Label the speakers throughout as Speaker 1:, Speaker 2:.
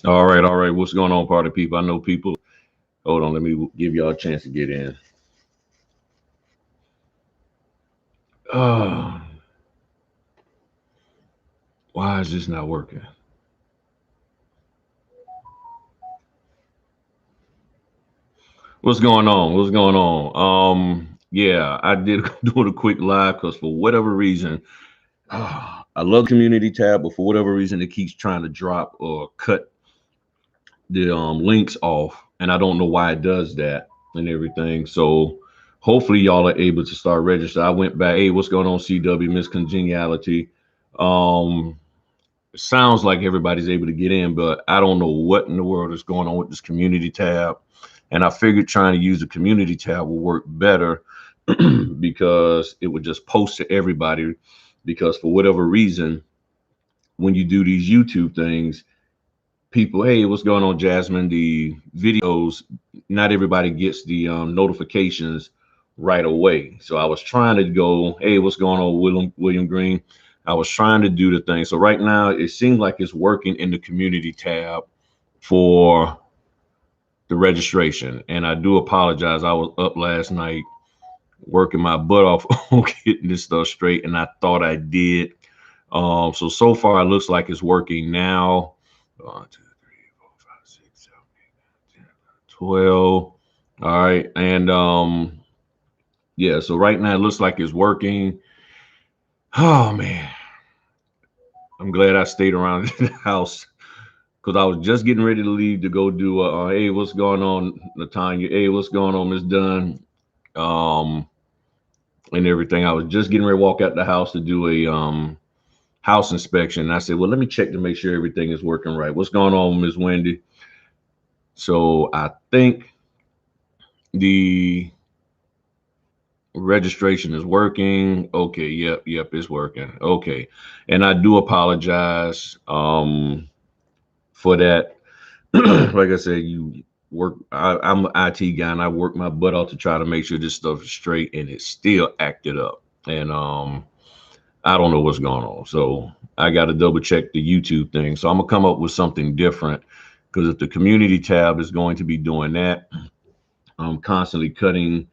Speaker 1: All right. What's going on, party people? I know people. Hold on, let me give y'all a chance to get in. Uh, why is this not working? What's going on? What's going on? Yeah, I did do a quick live because for whatever reason, I love the community tab, but for whatever reason, it keeps trying to drop or cut the links off, and I don't know why it does that and everything. So hopefully y'all are able to start registering. I went back. Hey, what's going on, CW Miss Congeniality? Um, Sounds like everybody's able to get in, but I don't know what in the world is going on with this community tab. And I figured trying to use the community tab will work better because it would just post to everybody. Because for whatever reason, when you do these YouTube things, people, hey, what's going on, Jasmine? The videos, not everybody gets the notifications right away. So I was trying to go, hey, what's going on, William Green? I was trying to do the thing. So right now, it seems like it's working in the community tab for the registration. And I do apologize. I was up last night working my butt off on getting this stuff straight, and I thought I did. So far, it looks like it's working now. 1, 2, 3, 4, 5, 6, 7, 8, 9, 10, 12. All right, and yeah. So right now, it looks like it's working. Oh man, I'm glad I stayed around the house because I was just getting ready to leave to go do hey, what's going on, Latanya? Hey, what's going on, Miss Dunn? Um, and everything. I was just getting ready to walk out the house to do a house inspection. And I said, well, let me check to make sure everything is working right. What's going on, Miss Wendy? So I think the registration is working. Okay, yep, it's working. Okay. And I do apologize for that. Like I said, I'm an IT guy and I work my butt off to try to make sure this stuff is straight and it's still acted up. And I don't know what's going on. So I got to double check the YouTube thing. So I'm gonna come up with something different because if the community tab is going to be doing that, I'm constantly cutting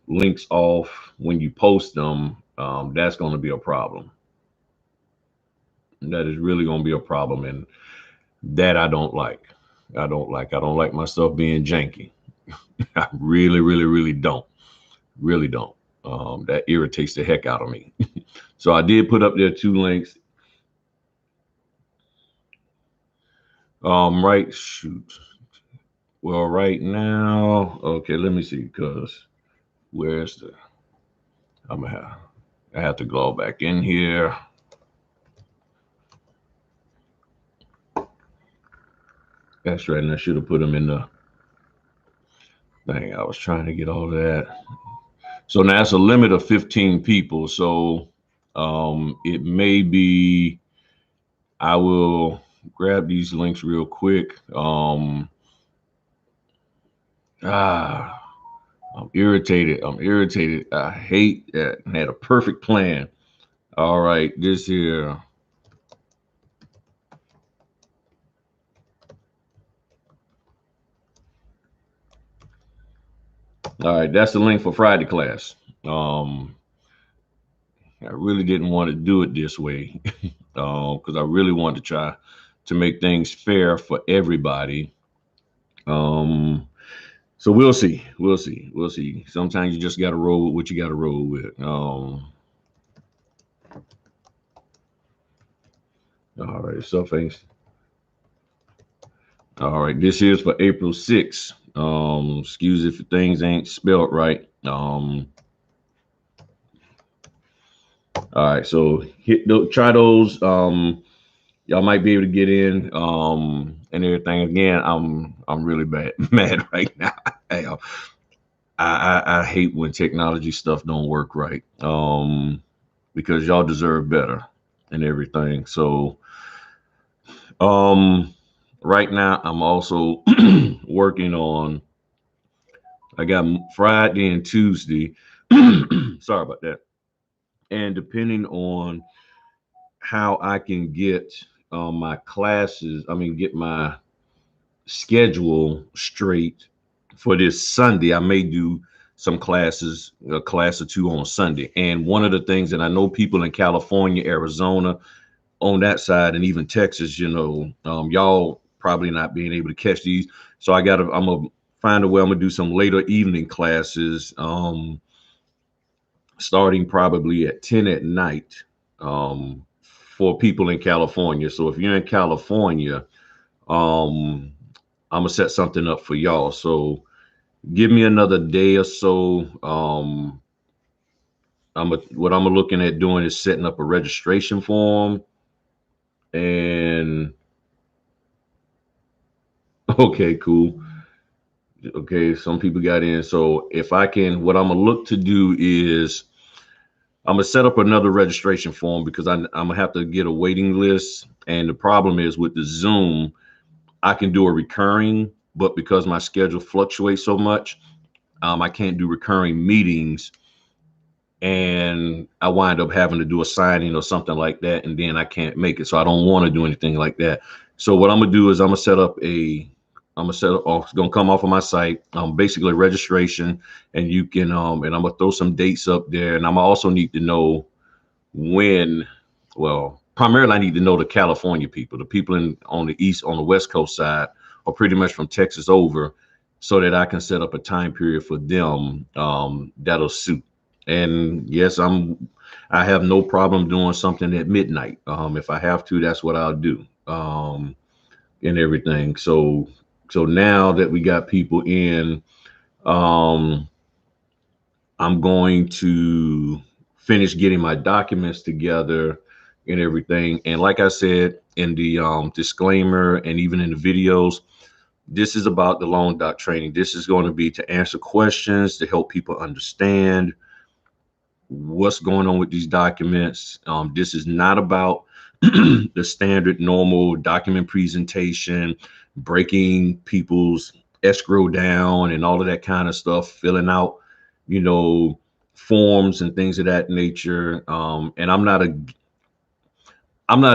Speaker 1: links off when you post them. That's going to be a problem. That is really going to be a problem, and that I don't like. I don't like my stuff being janky. I really, really, really don't. Really don't. That irritates the heck out of me. So I did put up there two links. Right, shoot. Well, right now, okay, let me see, cause where's the? I'm gonna have, I have to go back in here. That's right, and I should have put them in the thing. I was trying to get all that. So now it's a limit of 15 people. So it may be. I will grab these links real quick. Ah, I'm irritated. I'm irritated. I hate that. I had a perfect plan. All right, this here. All right, that's the link for Friday class. Um, I really didn't want to do it this way because I really wanted to try to make things fair for everybody. Um, so we'll see. We'll see. We'll see. Sometimes you just got to roll with what you got to roll with. All right, so things. All right, this here's for April 6th. Excuse if things ain't spelled right. All right, so try those. Y'all might be able to get in and everything. Again, I'm really bad mad right now. Hey, I hate when technology stuff don't work right because y'all deserve better and everything. So um right now I'm also working on. I got Friday and Tuesday. Sorry about that. And depending on how I can get my classes, get my schedule straight for this Sunday. I may do some classes, a class or two on Sunday. And one of the things that I know people in California, Arizona, on that side, and even Texas, y'all probably not being able to catch these. So I'm gonna find a way. I'm gonna do some later evening classes, starting probably at 10 at night, for people in California. So if you're in California, um, I'm gonna set something up for y'all. So give me another day or so. What I'm looking at doing is setting up a registration form. And okay, cool. Okay, some people got in. So if I can, what I'm gonna look to do is I'm gonna set up another registration form because I'm gonna have to get a waiting list. And the problem is with the Zoom, I can do a recurring, but because my schedule fluctuates so much, I can't do recurring meetings, and I wind up having to do a signing or something like that, and then I can't make it. So I don't want to do anything like that. So what I'm gonna do is I'm gonna set up. Oh, it's gonna come off of my site. Basically registration, and you can and I'm gonna throw some dates up there, and I'm also need to know when. Well, primarily I need to know the California people, the people on the on the West Coast side, or pretty much from Texas over, so that I can set up a time period for them that'll suit. And yes, I have no problem doing something at midnight. If I have to, that's what I'll do. And everything. So now that we got people in, um, I'm going to finish getting my documents together and everything. And like I said in the disclaimer and even in the videos, this is about the loan doc training. This is going to be to answer questions, to help people understand what's going on with these documents. This is not about the standard normal document presentation, breaking people's escrow down and all of that kind of stuff, filling out, you know, forms and things of that nature. And I'm not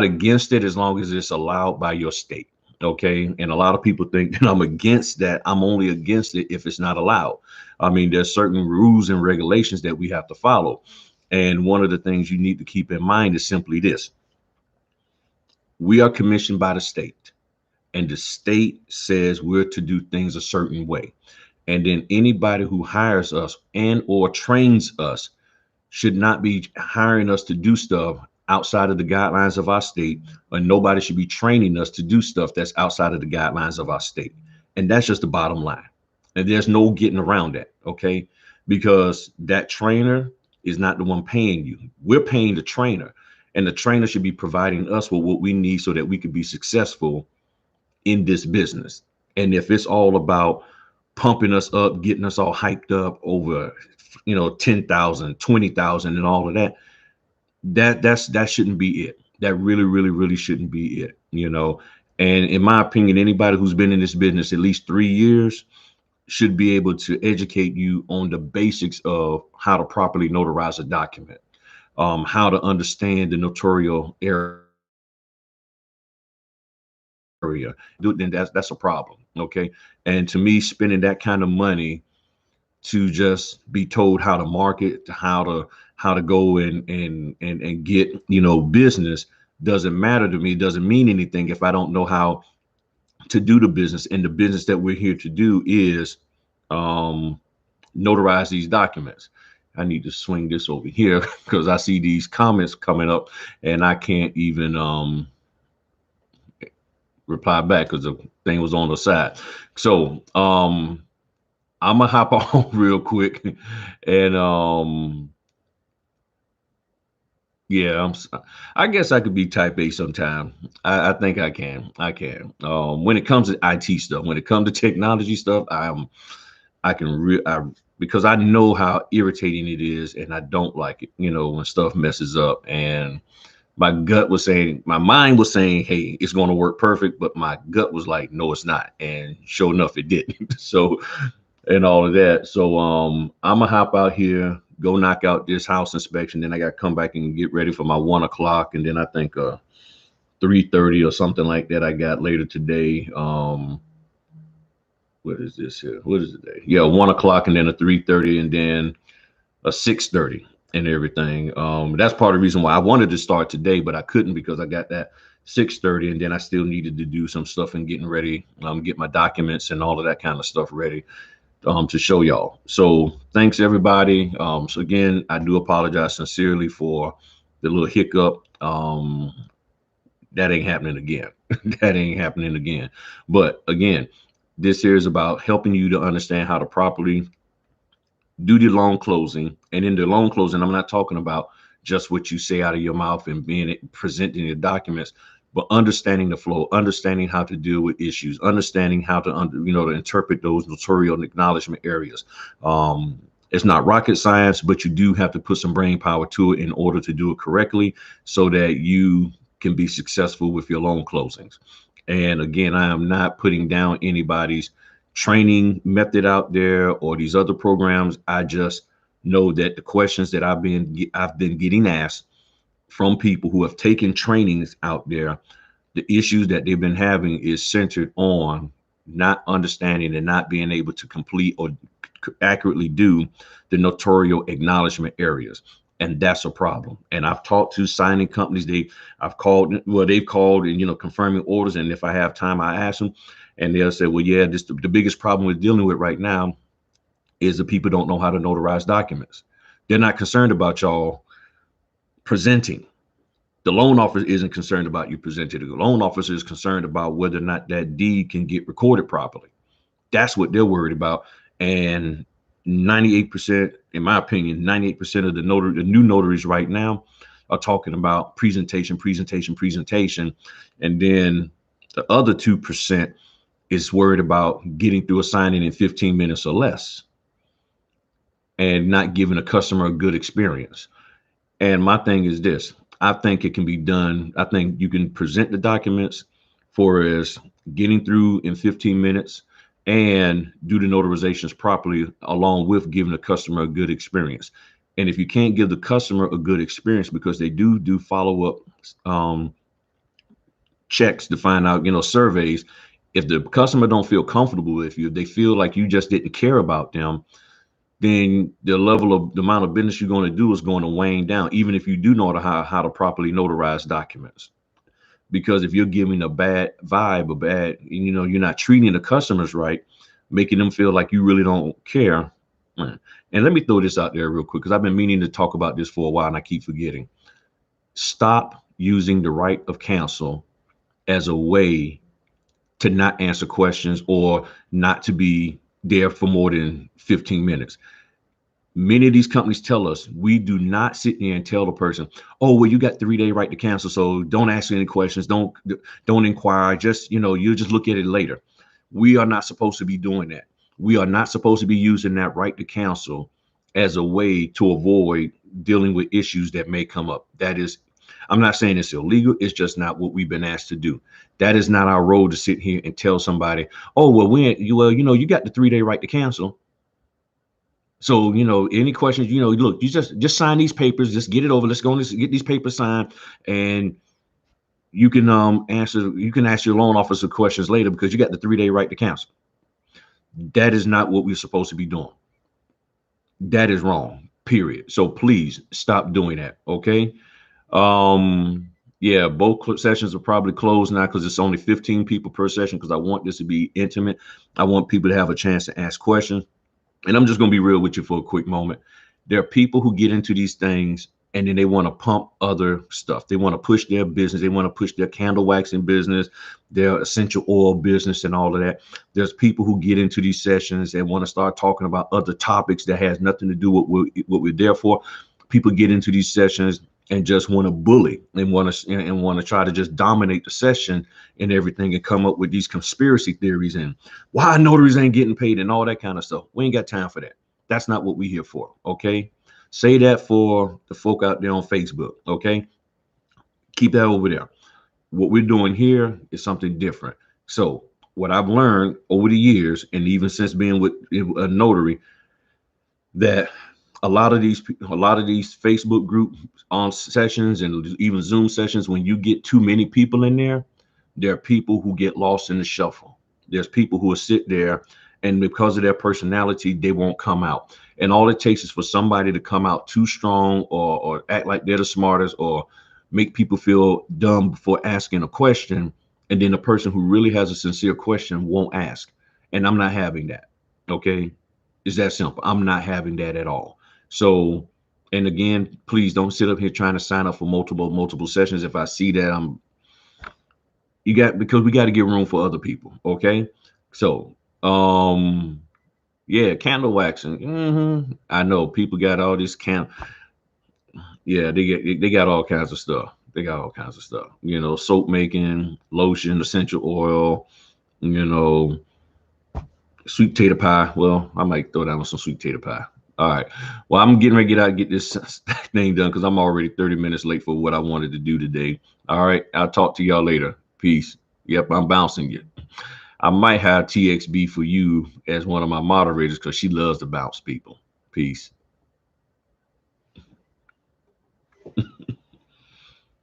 Speaker 1: against it as long as it's allowed by your state. Okay. And a lot of people think that I'm against that. I'm only against it if it's not allowed. There's certain rules and regulations that we have to follow. And one of the things you need to keep in mind is simply this: we are commissioned by the state, and the state says we're to do things a certain way. And then anybody who hires us and or trains us should not be hiring us to do stuff outside of the guidelines of our state, or nobody should be training us to do stuff that's outside of the guidelines of our state. And that's just the bottom line. And there's no getting around that, okay? Because that trainer is not the one paying you. We're paying the trainer, and the trainer should be providing us with what we need so that we can be successful in this business. And if it's all about pumping us up, getting us all hyped up over, 10,000, 20,000 and all of that, that shouldn't be it. That really, really, really shouldn't be it. And in my opinion, anybody who's been in this business at least 3 years should be able to educate you on the basics of how to properly notarize a document, how to understand the notarial area. Then that's a problem. Okay. And to me, spending that kind of money to just be told how to market, how to go and get, business, doesn't matter to me. It doesn't mean anything if I don't know how to do the business. And the business that we're here to do is notarize these documents. I need to swing this over here because I see these comments coming up and I can't even reply back because the thing was on the side. So I'm gonna hop on real quick, and yeah, I guess I could be type A sometime. I think I can. I can. When it comes to IT stuff, when it comes to technology stuff, because I know how irritating it is, and I don't like it. When stuff messes up, and my mind was saying, hey, it's going to work perfect, but my gut was like, no, it's not, and sure enough, it didn't. So, and all of that. So I'm gonna hop out here, go knock out this house inspection. Then I got to come back and get ready for my 1 o'clock. And then I think 3:30 or something like that. I got later today. What is this here? What is it today? Yeah, 1 o'clock and then a 3:30 and then a 6:30 and everything. That's part of the reason why I wanted to start today, but I couldn't because I got that 6:30 and then I still needed to do some stuff and getting ready, get my documents and all of that kind of stuff ready to show y'all. So thanks everybody. So again, I do apologize sincerely for the little hiccup. That ain't happening again. That ain't happening again. But again, this here is about helping you to understand how to properly do the loan closing. And in the loan closing, I'm not talking about just what you say out of your mouth and being presenting your documents, but understanding the flow, understanding how to deal with issues, understanding how to to interpret those notarial acknowledgement areas. It's not rocket science, but you do have to put some brain power to it in order to do it correctly so that you can be successful with your loan closings. And again, I am not putting down anybody's training method out there or these other programs. I just know that the questions that I've been getting asked from people who have taken trainings out there, the issues that they've been having is centered on not understanding and not being able to complete or accurately do the notarial acknowledgement areas. And that's a problem. And I've talked to signing companies. They've called and confirming orders. And if I have time, I ask them, and they'll say, well, yeah, the biggest problem we're dealing with right now is the people don't know how to notarize documents. They're not concerned about y'all presenting. The loan officer isn't concerned about you presenting. The loan officer is concerned about whether or not that deed can get recorded properly. That's what they're worried about. And 98%, in my opinion, 98% of the new notaries right now are talking about presentation. And then the other 2% is worried about getting through a signing in 15 minutes or less and not giving a customer a good experience. And my thing is this: I think it can be done. I think you can present the documents for as getting through in 15 minutes and do the notarizations properly, along with giving the customer a good experience. And if you can't give the customer a good experience, because they do follow-up checks to find out, surveys, if the customer don't feel comfortable with you, if they feel like you just didn't care about them, then the amount of business you're going to do is going to wane down, even if you do know how to properly notarize documents. Because if you're giving a bad vibe, you're not treating the customers right, making them feel like you really don't care. And let me throw this out there real quick, because I've been meaning to talk about this for a while and I keep forgetting. Stop using the right of counsel as a way to not answer questions or not to be there for more than 15 minutes. Many of these companies tell us we do not sit there and tell the person, oh, well, you got 3-day right to cancel, so don't ask any questions, don't inquire, just, you just look at it later. We are not supposed to be doing that. We are not supposed to be using that right to cancel as a way to avoid dealing with issues that may come up. That is, I'm not saying it's illegal. It's just not what we've been asked to do. That is not our role to sit here and tell somebody, oh, well, you got the 3-day right to cancel. So, any questions, look, you just sign these papers, just get it over. Let's go and get these papers signed, and you can ask your loan officer questions later because you got the 3-day right to cancel. That is not what we're supposed to be doing. That is wrong, period. So please stop doing that. Okay. Yeah, both sessions are probably closed now because it's only 15 people per session, because I want this to be intimate. I want people to have a chance to ask questions. And I'm just going to be real with you for a quick moment. There are people who get into these things and then they want to pump other stuff. They want to push their business. They want to push their candle waxing business, their essential oil business, and all of that. There's people who get into these sessions and want to start talking about other topics that has nothing to do with what we're there for. People get into these sessions and just want to bully and want to try to just dominate the session and everything, and come up with these conspiracy theories and why notaries ain't getting paid and all that kind of stuff. We ain't got time for that. That's not what we're here for. Okay. Say that for the folk out there on Facebook. Okay. Keep that over there. What we're doing here is something different. So what I've learned over the years, and even since being with a notary, that a lot of these Facebook group on sessions and even Zoom sessions, when you get too many people in there are people who get lost in the shuffle. There's people who will sit there, and because of their personality, they won't come out. And all it takes is for somebody to come out too strong, or act like they're the smartest, or make people feel dumb before asking a question. And then the person who really has a sincere question won't ask. And I'm not having that. Okay. It's that simple. I'm not having that at all. So, and again, please don't sit up here trying to sign up for multiple sessions. If I see that, because we got to get room for other people. Okay. So, yeah, candle waxing. I know people got all this yeah, they got all kinds of stuff. They got all kinds of stuff. Soap making, lotion, essential oil, you know, sweet potato pie. Well, I might throw down some sweet potato pie. All right. Well, I'm getting ready to get out and get this thing done because I'm already 30 minutes late for what I wanted to do today. All right. I'll talk to y'all later. Peace. Yep, I'm bouncing you. I might have TXB for you as one of my moderators because she loves to bounce people. Peace.